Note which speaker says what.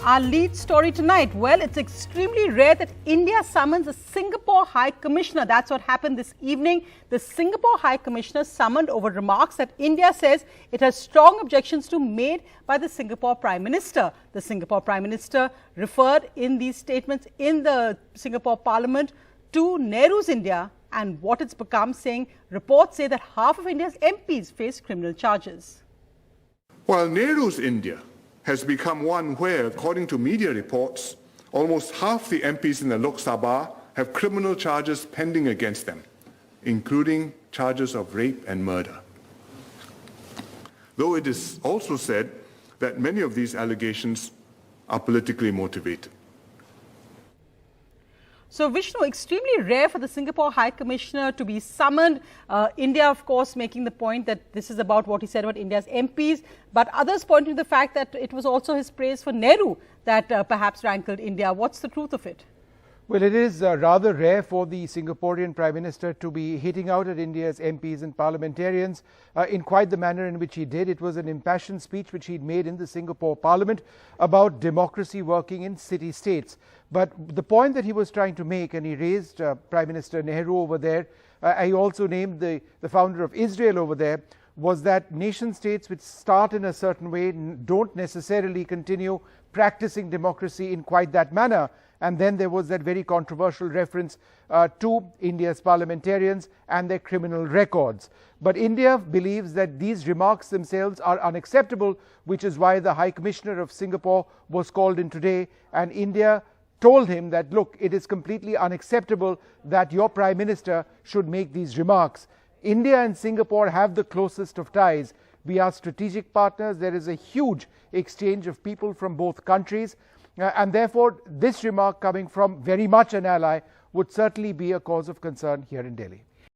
Speaker 1: Our lead story tonight, well, it's extremely rare that India summons a Singapore High Commissioner. That's what happened this evening. The Singapore High Commissioner summoned over remarks that India says it has strong objections to made by the Singapore Prime Minister. The Singapore Prime Minister referred in these statements in the Singapore Parliament to Nehru's India and what it's become, saying reports say that half of India's MPs face criminal charges.
Speaker 2: While Nehru's India has become one where, according to media reports, almost half the MPs in the Lok Sabha have criminal charges pending against them, including charges of rape and murder. Though it is also said that many of these allegations are politically motivated.
Speaker 1: So, Vishnu, extremely rare for the Singapore High Commissioner to be summoned. India, of course, making the point that this is about what he said about India's MPs, but others pointing to the fact that it was also his praise for Nehru that perhaps rankled India. What's the truth of it?
Speaker 3: Well, it is rather rare for the Singaporean Prime Minister to be hitting out at India's MPs and parliamentarians in quite the manner in which he did. It was an impassioned speech which he'd made in the Singapore Parliament about democracy working in city-states. But the point that he was trying to make, and he raised Prime Minister Nehru over there, he also named the founder of Israel over there, was that nation-states which start in a certain way don't necessarily continue practicing democracy in quite that manner. And then there was that very controversial reference to India's parliamentarians and their criminal records. But India believes that these remarks themselves are unacceptable, which is why the High Commissioner of Singapore was called in today, and India told him that, look, it is completely unacceptable that your Prime Minister should make these remarks. India and Singapore have the closest of ties. We are strategic partners. There is a huge exchange of people from both countries. And therefore, this remark coming from very much an ally would certainly be a cause of concern here in Delhi.